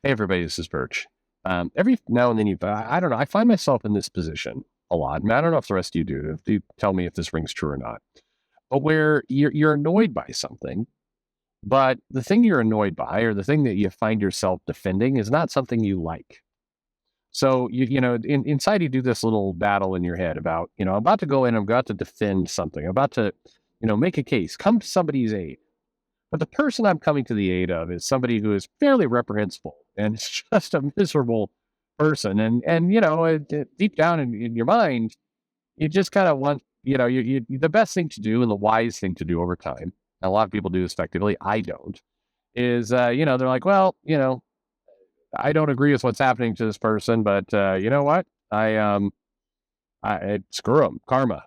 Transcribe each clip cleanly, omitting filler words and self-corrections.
Hey everybody, this is Perch. Every now and then I don't know, I find myself in this position a lot. And I don't know if the rest of you do. If you tell me if this rings true or not. But where you're annoyed by something, but the thing you're annoyed by or the thing that you find yourself defending is not something you like. So inside you do this little battle in your head about, I'm about to go in, I'm about to defend something, I'm about to, make a case, come to somebody's aid. But the person I'm coming to the aid of is somebody who is fairly reprehensible and is just a miserable person. And deep down in your mind, you just kind of want, the best thing to do and the wise thing to do over time, and a lot of people do this effectively, I don't, is, they're like, well, I don't agree with what's happening to this person, but you know what? I screw them, karma,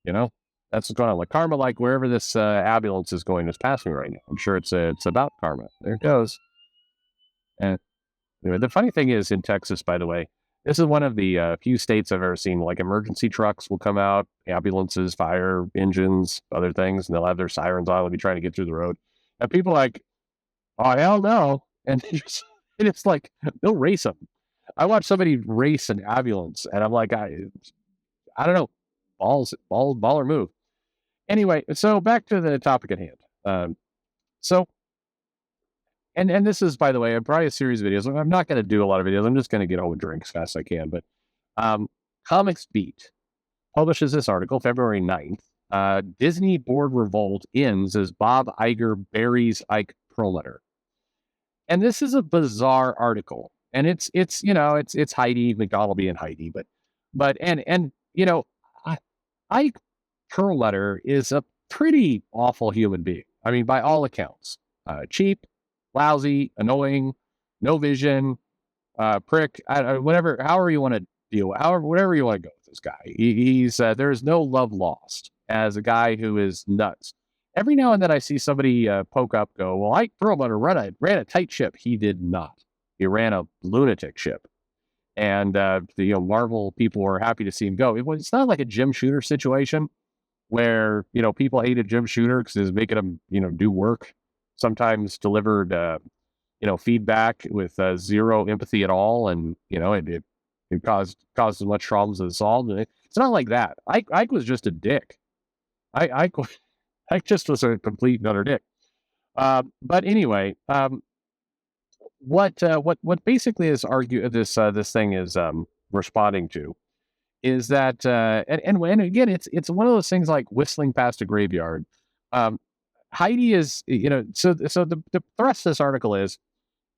you know, that's what's going on. Like karma, like wherever this ambulance is going is passing right now. I'm sure it's about karma. There it goes. And anyway, the funny thing is in Texas, by the way, this is one of the few states I've ever seen. Like emergency trucks will come out, ambulances, fire engines, other things, and they'll have their sirens on. They'll be trying to get through the road, and people are like, oh hell no, and it's like they'll race them. I watched somebody race an ambulance, and I'm like, I don't know, ball or move. Anyway, so back to the topic at hand. So, and this is, by the way, probably a series of videos. I'm not going to do a lot of videos. I'm just going to get home and drink as fast as I can. But Comics Beat publishes this article February 9th. Disney board revolt ends as Bob Iger buries Ike Perlletter. And this is a bizarre article. And it's Heidi McDonald being Heidi, but Ike Perlletter is a pretty awful human being. I mean, by all accounts, cheap, lousy, annoying, no vision, prick, whatever, however you want to deal, whatever you want to go with this guy. He's there's no love lost as a guy who is nuts. Every now and then I see somebody poke up, go, well, Ike Perlmutter ran a tight ship. He did not. He ran a lunatic ship. And the Marvel people were happy to see him go. It's not like a Jim Shooter situation where people hated Jim Shooter because he was making them do work. Sometimes delivered feedback with zero empathy at all, and it caused as much problems as it solved. And it's not like that. Ike was just a dick. Ike just was a complete and utter dick. But anyway, what basically is this thing is responding to is that and again it's one of those things like whistling past a graveyard. Heidi is so the thrust of this article is,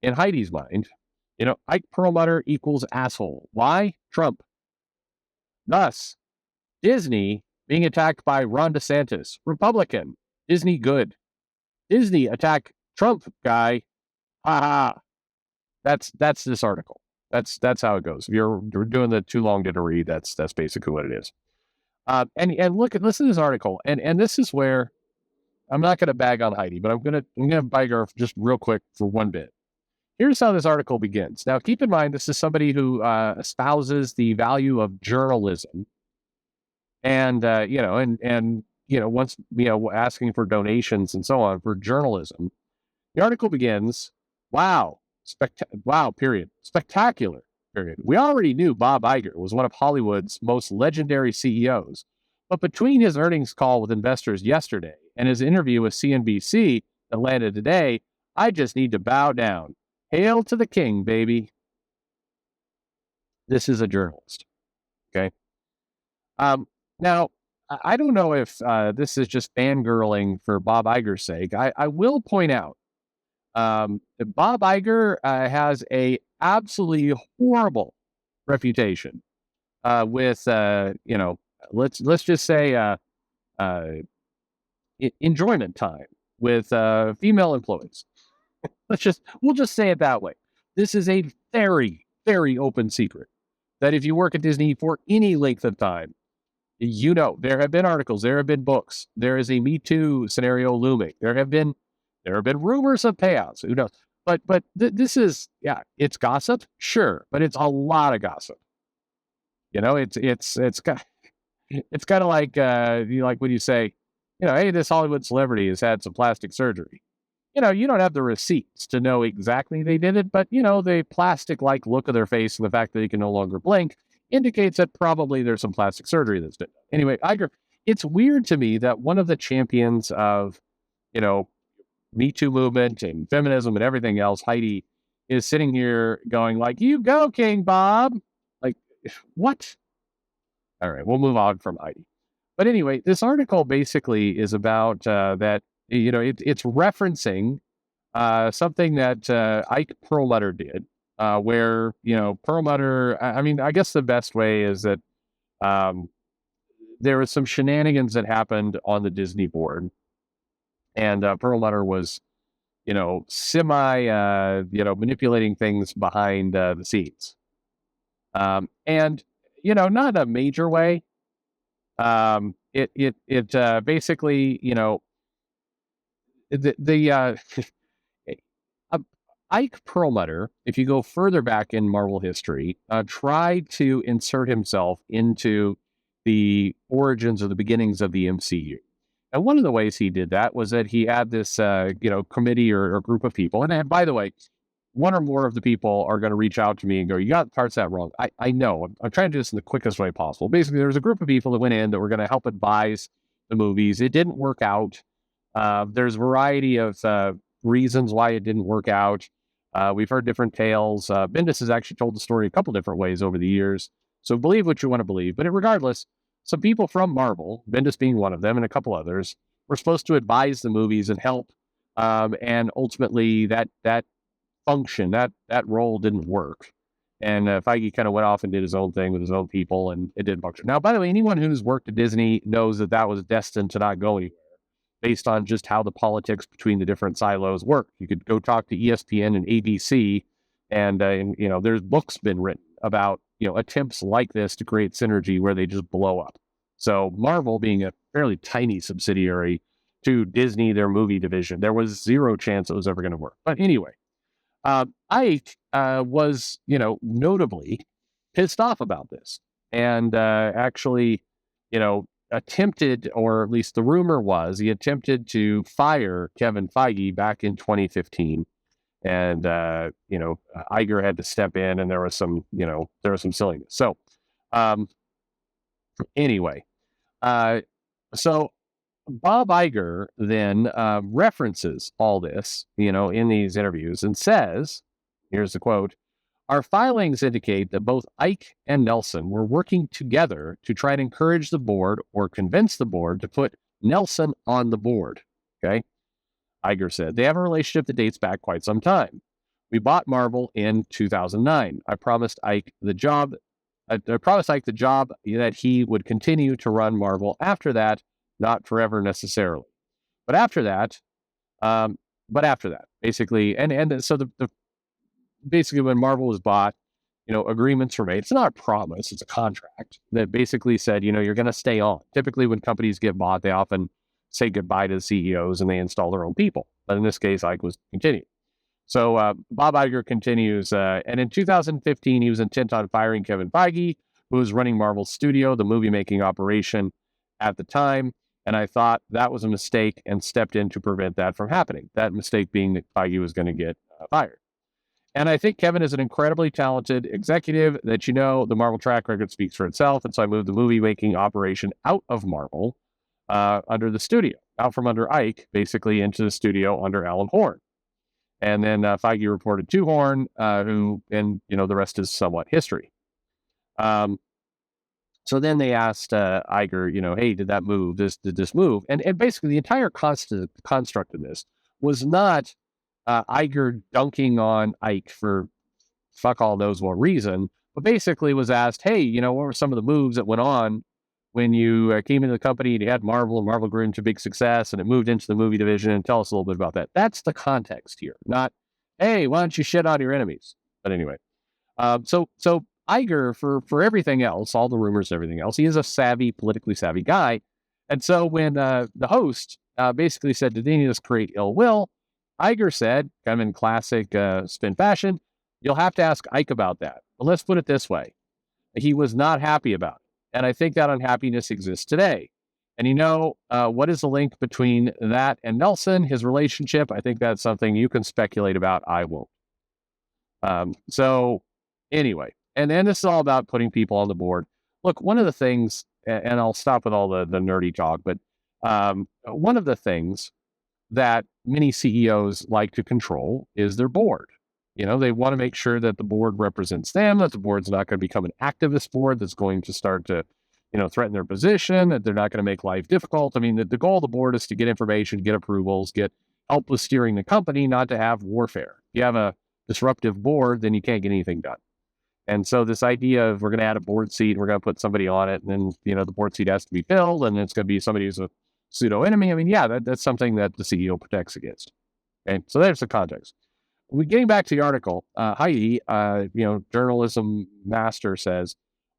in Heidi's mind, Ike Perlmutter equals asshole. Why? Trump. Thus, Disney being attacked by Ron DeSantis, Republican. Disney good. Disney attack Trump guy. Ha ha. That's this article. That's how it goes. If you're doing the too long to read, that's basically what it is. And listen to this article, and this is where I'm not going to bag on Heidi, but I'm gonna bag her just real quick for one bit. Here's how this article begins. Now, keep in mind, this is somebody who espouses the value of journalism, and once asking for donations and so on for journalism. The article begins, wow, period, spectacular, period. We already knew Bob Iger was one of Hollywood's most legendary CEOs, but between his earnings call with investors yesterday and his interview with CNBC that landed today, I just need to bow down. Hail to the king, baby. This is a journalist. Okay. Now, I don't know if this is just fangirling for Bob Iger's sake. I will point out Bob Iger has a absolutely horrible reputation with let's just say enjoyment time with female employees. We'll just say it that way. This is a very, very open secret that if you work at Disney for any length of time, there have been articles, there have been books, there is a Me Too scenario looming. There have been rumors of payouts. Who knows? But this is, it's gossip, sure, but it's a lot of gossip. It's kind of like like when you say, hey, this Hollywood celebrity has had some plastic surgery. you don't have the receipts to know exactly they did it, but, the plastic-like look of their face and the fact that they can no longer blink indicates that probably there's some plastic surgery that's been done. Anyway, Iger, it's weird to me that one of the champions of, you know, Me Too movement and feminism and everything else, Heidi, is sitting here going like, "You go, King Bob." Like, what? All right, we'll move on from Heidi. But anyway, this article basically is about that, it's referencing something that Ike Perlletter did, where, Perlletter, I mean, I guess the best way is that um, there was some shenanigans that happened on the Disney board, and Perlletter was, manipulating things behind the scenes. And, not a major way. It basically, the Ike Perlmutter, if you go further back in Marvel history, tried to insert himself into the origins or the beginnings of the MCU. And one of the ways he did that was that he had this, committee or group of people. And by the way, one or more of the people are going to reach out to me and go, "You got parts of that wrong." I know. I'm trying to do this in the quickest way possible. Basically, there was a group of people that went in that were going to help advise the movies. It didn't work out. There's a variety of reasons why it didn't work out. We've heard different tales. Bendis has actually told the story a couple different ways over the years. So believe what you want to believe. But regardless, some people from Marvel, Bendis being one of them and a couple others, were supposed to advise the movies and help. And ultimately, that function, that role didn't work. And Feige kind of went off and did his own thing with his own people, and it didn't function. Now, by the way, anyone who's worked at Disney knows that was destined to not go anywhere based on just how the politics between the different silos work. You could go talk to ESPN and ABC, and there's books been written about, attempts like this to create synergy where they just blow up. So Marvel being a fairly tiny subsidiary to Disney, their movie division, there was zero chance it was ever going to work. But anyway, Ike was, notably pissed off about this and actually, attempted, or at least the rumor was, he attempted to fire Kevin Feige back in 2015. And, Iger had to step in, and there was some silliness. So, anyway, so Bob Iger then references all this, in these interviews and says, here's the quote, "Our filings indicate that both Ike and Nelson were working together to try to encourage the board or convince the board to put Nelson on the board." Okay. Iger said, "They have a relationship that dates back quite some time. We bought Marvel in 2009. I promised Ike the job that he would continue to run Marvel after that, not forever necessarily. But after that, basically, and so basically when Marvel was bought, agreements were made. It's not a promise, it's a contract that basically said, you're going to stay on. Typically when companies get bought, they often say goodbye to the CEOs and they install their own people. But in this case, Ike was continuing. So Bob Iger continues, and in 2015, he was intent on firing Kevin Feige, who was running Marvel's studio, the movie-making operation at the time. And I thought that was a mistake and stepped in to prevent that from happening. That mistake being that Feige was going to get fired. And I think Kevin is an incredibly talented executive that, the Marvel track record speaks for itself. And so I moved the movie-making operation out of Marvel under the studio, out from under Ike, basically into the studio under Alan Horn. And then Feige reported to Horn, who, and, the rest is somewhat history. So then they asked Iger, "Hey, did this move?" And basically the entire construct of this was not Iger dunking on Ike for fuck all knows what reason, but basically was asked, "Hey, what were some of the moves that went on when you came into the company and you had Marvel, and Marvel grew into big success and it moved into the movie division, and tell us a little bit about that." That's the context here, not, "Hey, why don't you shit on your enemies?" But anyway, so Iger, for everything else, all the rumors, everything else, he is a politically savvy guy. And so when the host basically said, "Did any of this create ill will?" Iger said, kind of in classic spin fashion, "You'll have to ask Ike about that. But let's put it this way. He was not happy about it. And I think that unhappiness exists today. And what is the link between that and Nelson, his relationship? I think that's something you can speculate about. I won't. So anyway, and this is all about putting people on the board. Look, one of the things, and I'll stop with all the nerdy talk, but one of the things that many CEOs like to control is their board. They want to make sure that the board represents them, that the board's not going to become an activist board that's going to start to, threaten their position, that they're not going to make life difficult. I mean, the goal of the board is to get information, get approvals, get help with steering the company, not to have warfare. If you have a disruptive board, then you can't get anything done. And so this idea of we're going to add a board seat, and we're going to put somebody on it, and then, the board seat has to be filled, and it's going to be somebody who's a pseudo enemy. I mean, yeah, that's something that the CEO protects against. Okay, so there's the context. Getting back to the article, Heidi, journalism master, says,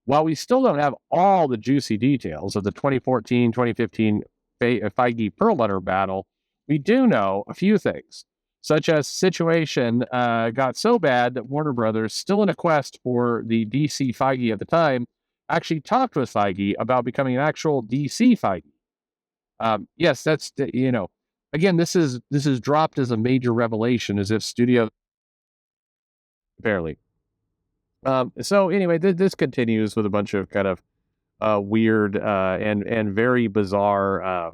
while we still don't have all the juicy details of the 2014-2015 Feige Pearlletter battle, we do know a few things, such as situation got so bad that Warner Brothers, still in a quest for the DC Feige at the time, actually talked with Feige about becoming an actual DC Feige. Yes, that's, again, this is dropped as a major revelation, as if studio barely. So anyway, this continues with a bunch of kind of weird and very bizarre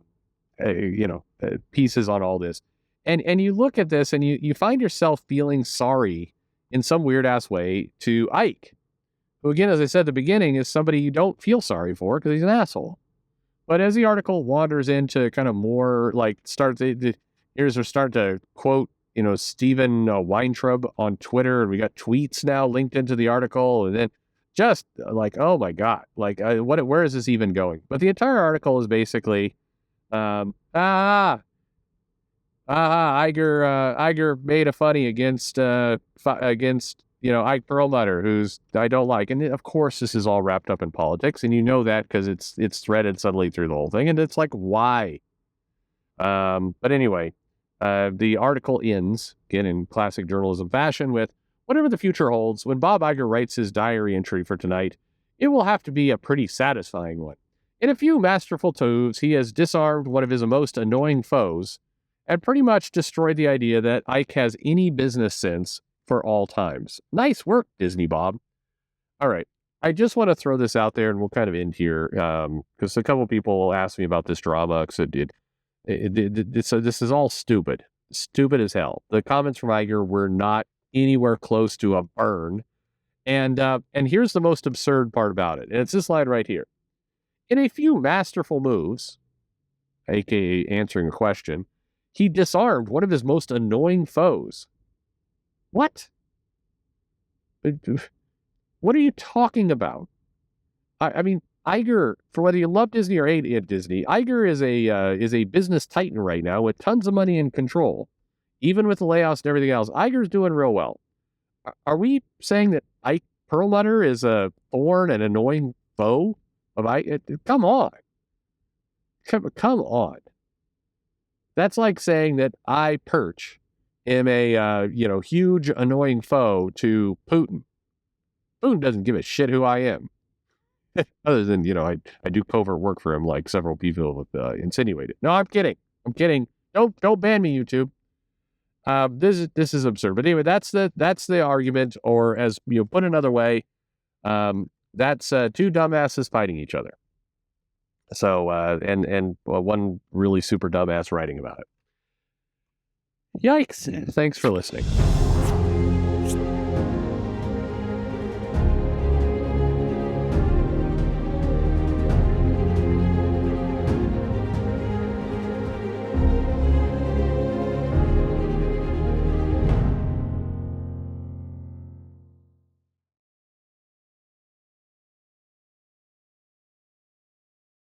pieces on all this, and you look at this and you find yourself feeling sorry in some weird ass way to Ike, who, again, as I said at the beginning, is somebody you don't feel sorry for because he's an asshole. But as the article wanders into kind of more like here's we're starting to quote, Stephen Weintraub on Twitter, and we got tweets now linked into the article, and then just like, oh my God, like where is this even going? But the entire article is basically, Iger made a funny against Ike Perlletter, who's I don't like, and of course this is all wrapped up in politics, and that because it's threaded suddenly through the whole thing, and it's like, why? But anyway, the article ends again in classic journalism fashion with, whatever the future holds, when Bob Iger writes his diary entry for tonight, it will have to be a pretty satisfying one. In a few masterful moves, he has disarmed one of his most annoying foes and pretty much destroyed the idea that Ike has any business sense for all times. Nice work, Disney Bob. All right. I just want to throw this out there, and we'll kind of end here, because a couple of people asked me about this drama, because this is all stupid as hell. The comments from Iger were not anywhere close to a burn, and here's the most absurd part about it, and it's this line right here. In a few masterful moves, aka answering a question, he disarmed one of his most annoying foes. What? What are you talking about? I mean, Iger, for whether you love Disney or hate Disney, Iger is a business titan right now with tons of money and control, even with the layoffs and everything else. Iger's doing real well. Are we saying that Ike Perlletter is a thorn and annoying foe of Ike? Come on. Come on. That's like saying that I, Perch, am a huge annoying foe to Putin. Putin doesn't give a shit who I am. Other than, I do covert work for him, like several people have insinuated. No, I'm kidding. Don't ban me, YouTube. This is absurd. But anyway, that's the argument, or as put another way, that's two dumbasses fighting each other. So and one really super dumbass writing about it. Yikes! Thanks for listening.